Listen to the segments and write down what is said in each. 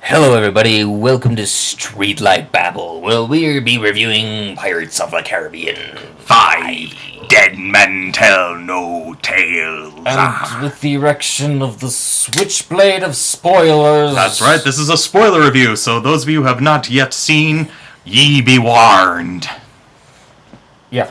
Hello everybody, welcome to Streetlight Babble, where we'll be reviewing Pirates of the Caribbean 5. Dead men tell no tales. And with the erection of the switchblade of spoilers... That's right, this is a spoiler review, so those of you who have not yet seen, ye be warned. Yeah.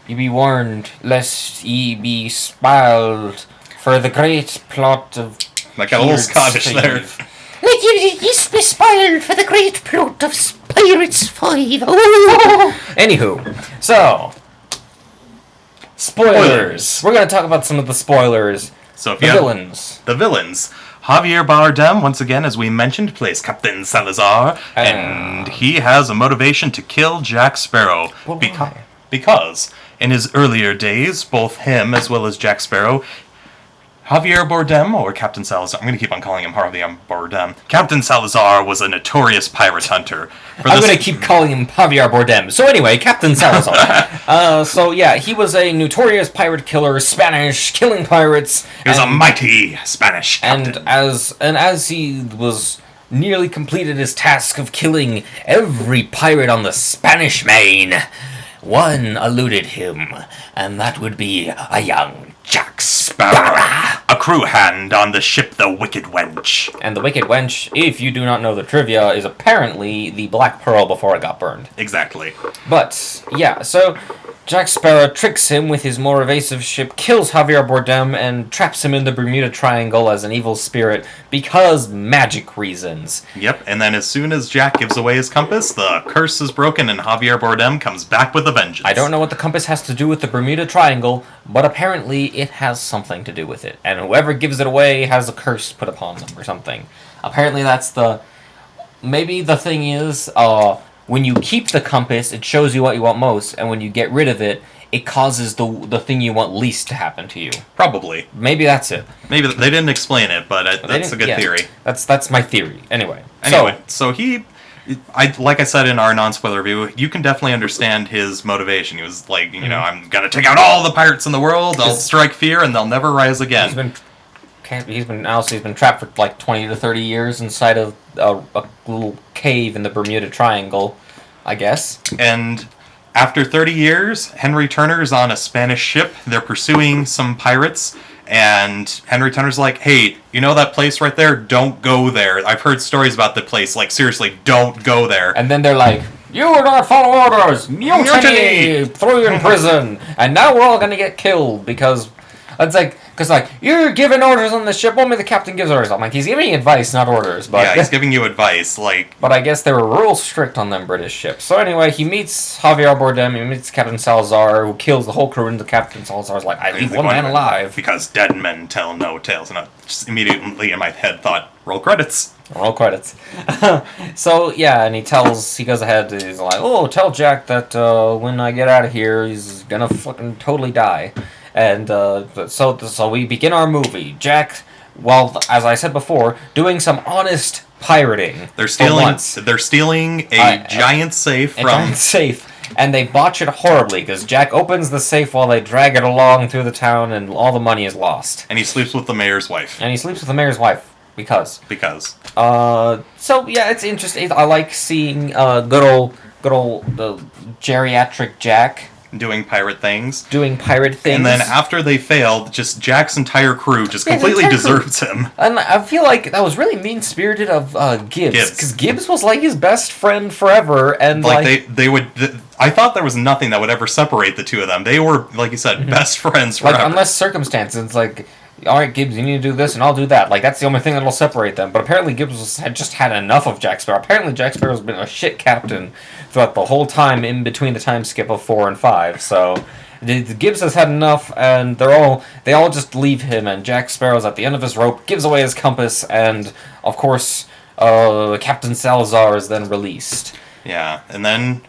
Ye be warned, lest ye be spoiled for the great plot of... Like a little Scottish there. Like you be spoiled for the great plot of Pirates 5. Oh. Anywho, so... Spoilers. We're going to talk about some of the spoilers. So if the villains. The villains. Javier Bardem, once again, as we mentioned, plays Captain Salazar, and he has a motivation to kill Jack Sparrow. Well, because in his earlier days, both him as well as Jack Sparrow, Javier Bardem, or Captain Salazar, I'm going to keep on calling him Javier Bardem. Captain Salazar was a notorious pirate hunter. I'm going to keep calling him Javier Bardem. So anyway, Captain Salazar. So yeah, he was a notorious pirate killer, Spanish, killing pirates. He was a mighty Spanish captain. And as he was nearly completed his task of killing every pirate on the Spanish Main, one eluded him, and that would be a young Jack Sparrow, a crew hand on the ship the Wicked Wench. And the Wicked Wench, if you do not know the trivia, is apparently the Black Pearl before it got burned. Exactly. But, yeah, so Jack Sparrow tricks him with his more evasive ship, kills Javier Bardem, and traps him in the Bermuda Triangle as an evil spirit because magic reasons. Yep, and then as soon as Jack gives away his compass, the curse is broken and Javier Bardem comes back with a vengeance. I don't know what the compass has to do with the Bermuda Triangle, but apparently it has something to do with it. And whoever gives it away has a curse put upon them or something. Apparently that's the... Maybe the thing is, when you keep the compass, it shows you what you want most, and when you get rid of it, it causes the thing you want least to happen to you. Probably. Maybe that's it. Maybe they didn't explain it, but that's a good theory. That's my theory. Anyway, so he... like I said in our non-spoiler review, you can definitely understand his motivation. He was like, you know, I'm gonna take out all the pirates in the world, I'll strike fear, and they'll never rise again. He's been trapped for like 20 to 30 years inside of a little cave in the Bermuda Triangle, I guess. And after 30 years, Henry Turner's on a Spanish ship. They're pursuing some pirates. And Henry Turner's like, hey, you know that place right there? Don't go there. I've heard stories about the place. Like, seriously, don't go there. And then they're like, you will not follow orders! Mutiny! Throw you in prison! And now we're all gonna get killed because... It's like, you're giving orders on the ship, only the captain gives orders. I'm like, he's giving advice, not orders. But yeah, he's giving you advice, like... But I guess they were real strict on them British ships. So anyway, he meets Javier Bardem, he meets Captain Salazar, who kills the whole crew, and the Captain Salazar's like, I leave one man alive. Because dead men tell no tales. And I just immediately in my head thought, roll credits. Roll credits. So, yeah, and he goes ahead, he's like, oh, tell Jack that when I get out of here, he's gonna fucking totally die. And so we begin our movie. Jack, well, as I said before, doing some honest pirating. They're stealing a giant safe and they botch it horribly because Jack opens the safe while they drag it along through the town, and all the money is lost. And he sleeps with the mayor's wife. Because. So yeah, it's interesting. I like seeing good old the geriatric Jack. Doing pirate things. And then after they failed, just Jack's entire crew just completely deserts him. And I feel like that was really mean-spirited of Gibbs. Because Gibbs was like his best friend forever. And they would... I thought there was nothing that would ever separate the two of them. They were, like you said, best friends forever. Like, unless circumstances, it's like... Alright, Gibbs, you need to do this, and I'll do that. Like, that's the only thing that'll separate them. But apparently Gibbs had just had enough of Jack Sparrow. Apparently Jack Sparrow's been a shit captain throughout the whole time in between the time skip of 4 and 5. So, Gibbs has had enough, and they all just leave him, and Jack Sparrow's at the end of his rope, gives away his compass, and, of course, Captain Salazar is then released. Yeah, and then...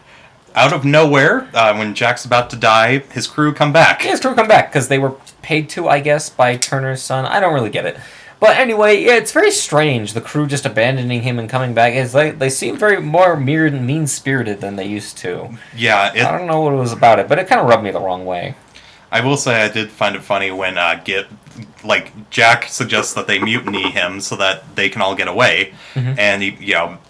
out of nowhere, when Jack's about to die, his crew come back. Yeah, his crew come back, because they were paid to, I guess, by Turner's son. I don't really get it. But anyway, yeah, it's very strange, the crew just abandoning him and coming back. It's like, they seem very more mean-spirited than they used to. Yeah. I don't know what it was about it, but it kind of rubbed me the wrong way. I will say I did find it funny when like Jack suggests that they mutiny him so that they can all get away, and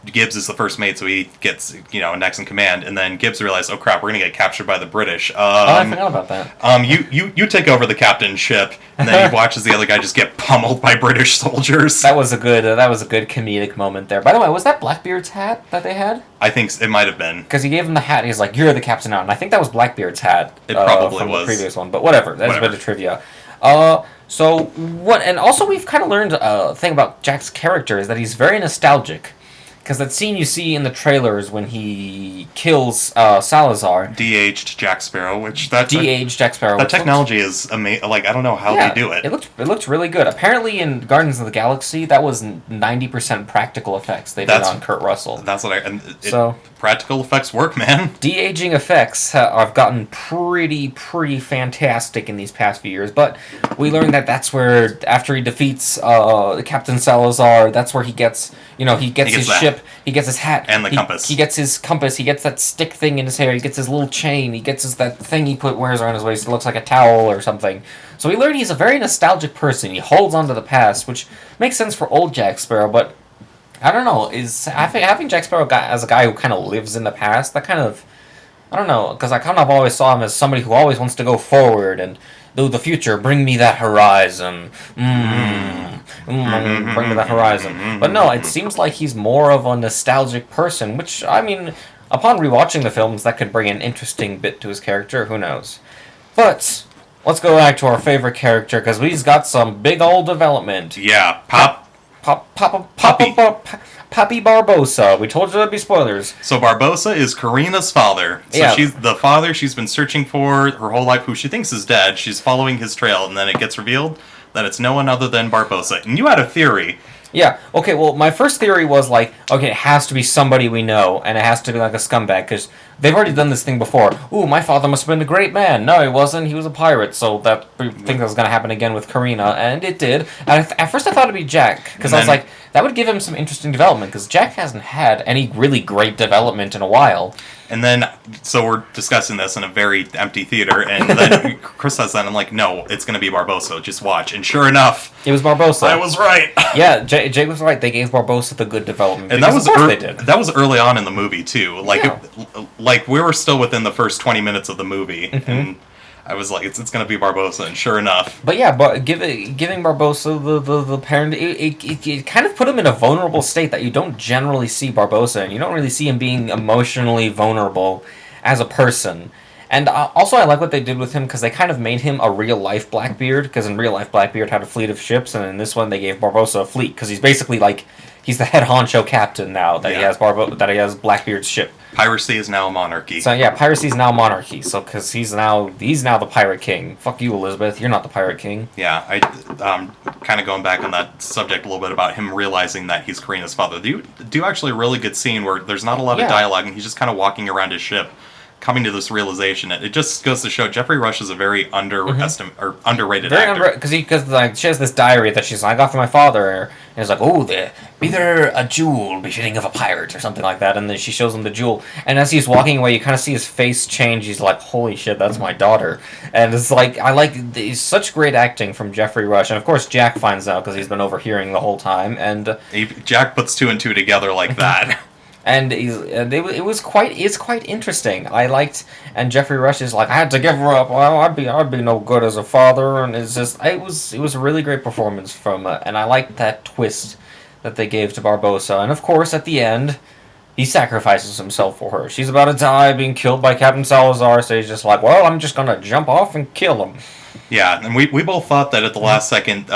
Gibbs is the first mate, so he gets next in command, and then Gibbs realizes, oh crap, we're gonna get captured by the British. I forgot about that. You take over the captain's ship, and then he watches the other guy just get pummeled by British soldiers. That was a good comedic moment there. By the way, was that Blackbeard's hat that they had? I think it might have been. Because he gave him the hat, and he's like, "You're the captain now." And I think that was Blackbeard's hat. It probably from was. the previous one, but whatever. That's a bit of trivia. So what? And also, we've kind of learned a thing about Jack's character is that he's very nostalgic. Because that scene you see in the trailers when he kills Salazar. De-aged Jack Sparrow, De-aged Jack Sparrow. That technology is amazing. Like, I don't know how they do it. It looked really good. Apparently in Guardians of the Galaxy, that was 90% practical effects they did on Kurt Russell. That's what practical effects work, man. De-aging effects have gotten pretty fantastic in these past few years, but we learned that that's where, after he defeats Captain Salazar, that's where he gets his ship, he gets his hat. And the compass. He gets his compass, he gets that stick thing in his hair, he gets his little chain, he gets that thing he wears around his waist, it looks like a towel or something. So we learned he's a very nostalgic person, he holds on to the past, which makes sense for old Jack Sparrow, but I don't know, is having Jack Sparrow as a guy who kind of lives in the past, that kind of, I don't know, because I kind of always saw him as somebody who always wants to go forward and do the future, bring me that horizon, bring me that horizon. But no, it seems like he's more of a nostalgic person, which, I mean, upon rewatching the films, that could bring an interesting bit to his character, who knows. But let's go back to our favorite character, because we've got some big old development. Yeah, Papi Barbosa. We told you there'd be spoilers. So Barbosa is Karina's father. So she's the father she's been searching for her whole life, who she thinks is dead. She's following his trail, and then it gets revealed that it's no one other than Barbosa. And you had a theory. Yeah, okay, well, my first theory was like, okay, it has to be somebody we know, and it has to be like a scumbag, because they've already done this thing before. Ooh, my father must have been a great man. No, he wasn't. He was a pirate, so that I think that was going to happen again with Karina, and it did. And at first I thought it'd be Jack, because I was like, that would give him some interesting development, because Jack hasn't had any really great development in a while. And then, so we're discussing this in a very empty theater, and then Chris says that, and I'm like, no, it's going to be Barbosa, just watch. And sure enough, it was Barbosa. I was right. Yeah, Jake was right. They gave Barbosa the good development. And that was early on in the movie, too. Like, we were still within the first 20 minutes of the movie, and I was like, it's going to be Barbosa, and sure enough. But yeah, giving Barbosa the parent, it kind of put him in a vulnerable state that you don't generally see Barbosa, and you don't really see him being emotionally vulnerable as a person. And also I like what they did with him, because they kind of made him a real-life Blackbeard, because in real life Blackbeard had a fleet of ships, and in this one they gave Barbosa a fleet, because he's basically like, he's the head honcho captain now, that he has Blackbeard's ship. Piracy is now a monarchy. So yeah, piracy is now monarchy. So because he's now the pirate king. Fuck you, Elizabeth. You're not the pirate king. Yeah, I kind of going back on that subject a little bit about him realizing that he's Karina's father. Do actually a really good scene where there's not a lot of dialogue and he's just kind of walking around his ship, coming to this realization. It just goes to show Jeffrey Rush is a very underrated actor. Because like she has this diary that she's like, I got from my father, and it's like, oh, be there a jewel befitting of a pirate or something like that, and then she shows him the jewel, and as he's walking away, you kind of see his face change. He's like, holy shit, that's my daughter, and it's like it's such great acting from Jeffrey Rush, and of course Jack finds out because he's been overhearing the whole time, and Jack puts two and two together like that. And it's quite interesting. I liked, and Jeffrey Rush is like, I had to give her up. Well, I'd be no good as a father, and it was a really great performance from, and I liked that twist that they gave to Barbosa. And of course, at the end, he sacrifices himself for her. She's about to die, being killed by Captain Salazar. So he's just like, well, I'm just gonna jump off and kill him. Yeah, and we both thought that at the last second,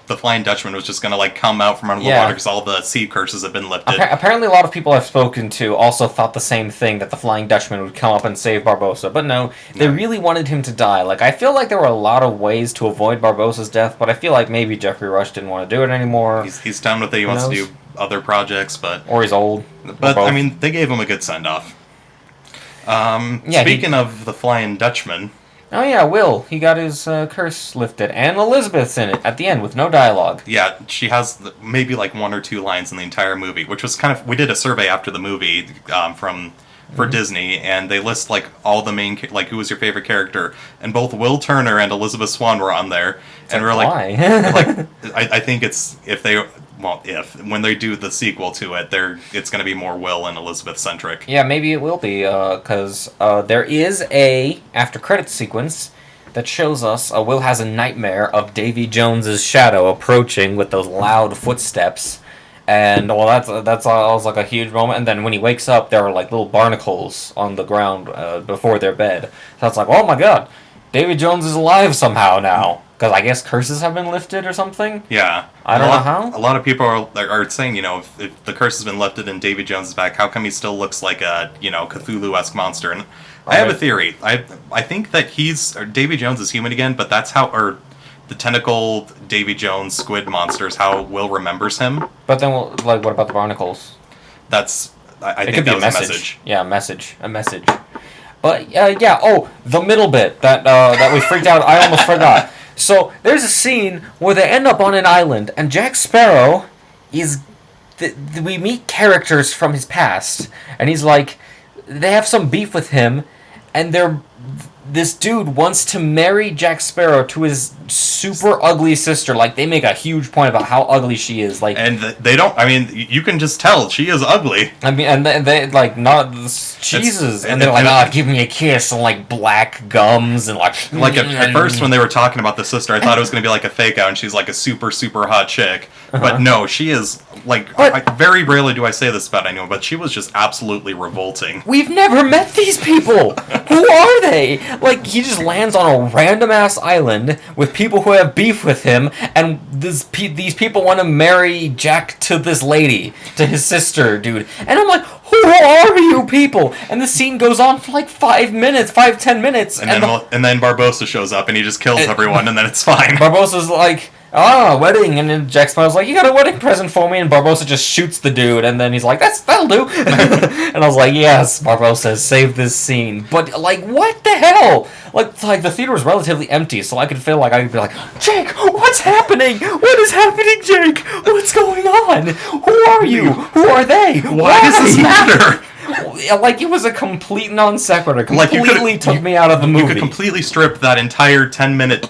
the Flying Dutchman was just going to like come out from under the water because all the sea curses have been lifted. Apparently a lot of people I've spoken to also thought the same thing, that the Flying Dutchman would come up and save Barbosa. But no, they really wanted him to die. Like, I feel like there were a lot of ways to avoid Barbosa's death, but I feel like maybe Jeffrey Rush didn't want to do it anymore. He's done with it. He wants to do other projects, but... Or he's old. But, I mean, they gave him a good send-off. Speaking of the Flying Dutchman... Oh yeah, Will. He got his curse lifted. And Elizabeth's in it at the end with no dialogue. Yeah, she has maybe like one or two lines in the entire movie, which was kind of... We did a survey after the movie from for Disney, and they list like all the main like who was your favorite character, and both Will Turner and Elizabeth Swann were on there, and we're like, why? I think it's when they do the sequel to it, it's going to be more Will and Elizabeth centric. Yeah, maybe it will be, because there is a after credits sequence that shows us Will has a nightmare of Davy Jones's shadow approaching with those loud footsteps. And well, that's always like a huge moment. And then when he wakes up, there are like little barnacles on the ground before their bed. So it's like, oh my god, Davy Jones is alive somehow now. Because I guess curses have been lifted or something. Yeah, I don't know how. A lot of people are saying, if the curse has been lifted and Davy Jones is back, how come he still looks like a Cthulhu-esque monster? And I have a theory. I think that Davy Jones is human again, but that's how the tentacle Davy Jones squid monster is how Will remembers him. But then, what about the barnacles? I think that was a message. Yeah, a message. But yeah. Oh, the middle bit that we freaked out. I almost forgot. So there's a scene where they end up on an island, and Jack Sparrow is. We meet characters from his past, and he's like, they have some beef with him, and this dude wants to marry Jack Sparrow to his super ugly sister. Like, they make a huge point about how ugly she is. Like, and they don't. I mean, you can just tell she is ugly. I mean, and they like not Jesus, and they're like, give me a kiss, and like black gums, and like at first when they were talking about the sister, I thought it was gonna be like a fake out, and she's like a super super hot chick. But no, she is like. Very rarely do I say this about anyone, but she was just absolutely revolting. We've never met these people. Who are they? Like, he just lands on a random ass island with people who have beef with him, and these people want to marry Jack to this lady, to his sister, dude. And I'm like, who are you people? And the scene goes on for like 10 minutes. And then Barbossa shows up and he just kills everyone, and then it's fine. Barbossa's like, wedding, and then Jack Sparrow's like, you got a wedding present for me, and Barbossa just shoots the dude, and then he's like, that'll do. And I was like, yes, Barbossa, save this scene. But like, what the hell? Like the theater was relatively empty, so I could feel like I could be like, Jake, what's happening? What is happening, Jake? What's going on? Who are you? Who are they? Why does this matter? Like, it was a complete non sequitur. Completely took me out of the movie. You could completely strip that entire 10-minute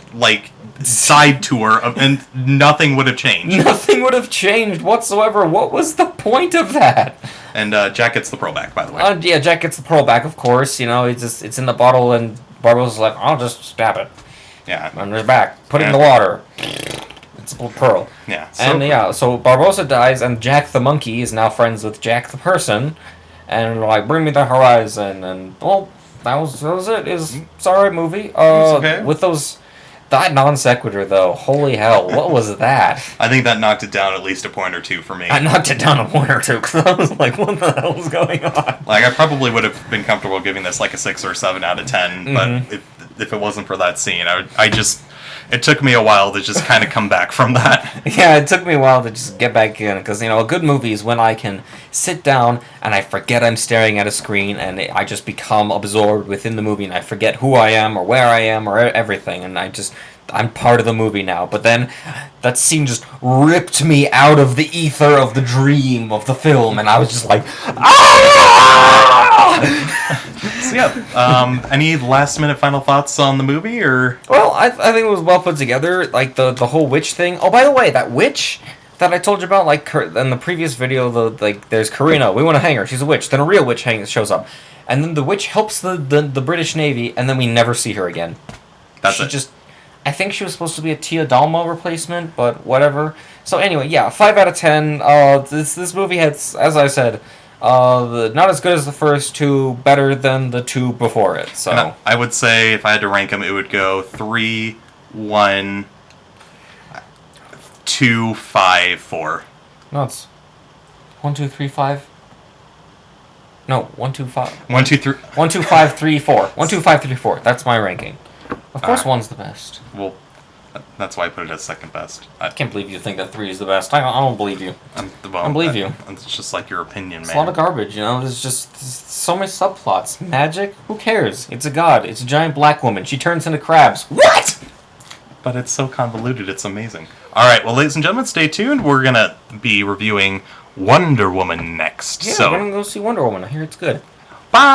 side tour and nothing would have changed. Nothing would have changed whatsoever. What was the point of that? And Jack gets the pearl back, by the way. Yeah, Jack gets the pearl back, of course. It's in the bottle, and Barbossa's like, I'll just stab it. Yeah. And it's back. Put it in the water. It's a pearl. Yeah. So Barbossa dies, and Jack the monkey is now friends with Jack the person, and like, bring me the horizon, and well, that was it. It's alright movie. It's okay. With that non sequitur though, holy hell, what was that? I think that knocked it down at least a point or two for me. I knocked it down a point or two because I was like, what the hell is going on? Like, I probably would have been comfortable giving this like a 6 or 7 out of 10, but if it wasn't for that scene, it took me a while to just kind of come back from that. Yeah, it took me a while to just get back in, because, a good movie is when I can sit down and I forget I'm staring at a screen, and I just become absorbed within the movie, and I forget who I am or where I am or everything, and I'm part of the movie now. But then that scene just ripped me out of the ether of the dream of the film, and I was just like, So yeah, any last minute final thoughts on the movie, or? Well, I think it was well put together, like the whole witch thing. Oh, by the way, that witch that I told you about, like in the previous video, there's Karina, we want to hang her, she's a witch. Then a real witch shows up, and then the witch helps the British Navy, and then we never see her again. I think she was supposed to be a Tia Dalma replacement, but whatever. So anyway, yeah, 5 out of 10. This movie has, as I said, not as good as the first two, better than the two before it. So and I would say if I had to rank them, it would go 3, 1, 2, 5, 4. No, it's 1, 2, 3, 5. No, 1, 2, 5. 1, 2, 3. 1, 2, 5, 3, 4. 1, 2, 5, 3, 4. That's my ranking. Of course, 1's the best. Well, that's why I put it as second best. I can't believe you think that 3 is the best. I don't believe you. I don't believe you. It's just like your opinion, man. It's a lot of garbage, There's just so many subplots. Magic? Who cares? It's a god. It's a giant black woman. She turns into crabs. What? But it's so convoluted. It's amazing. All right, well, ladies and gentlemen, stay tuned. We're going to be reviewing Wonder Woman next. Yeah, we're going to go see Wonder Woman. I hear it's good. Bye!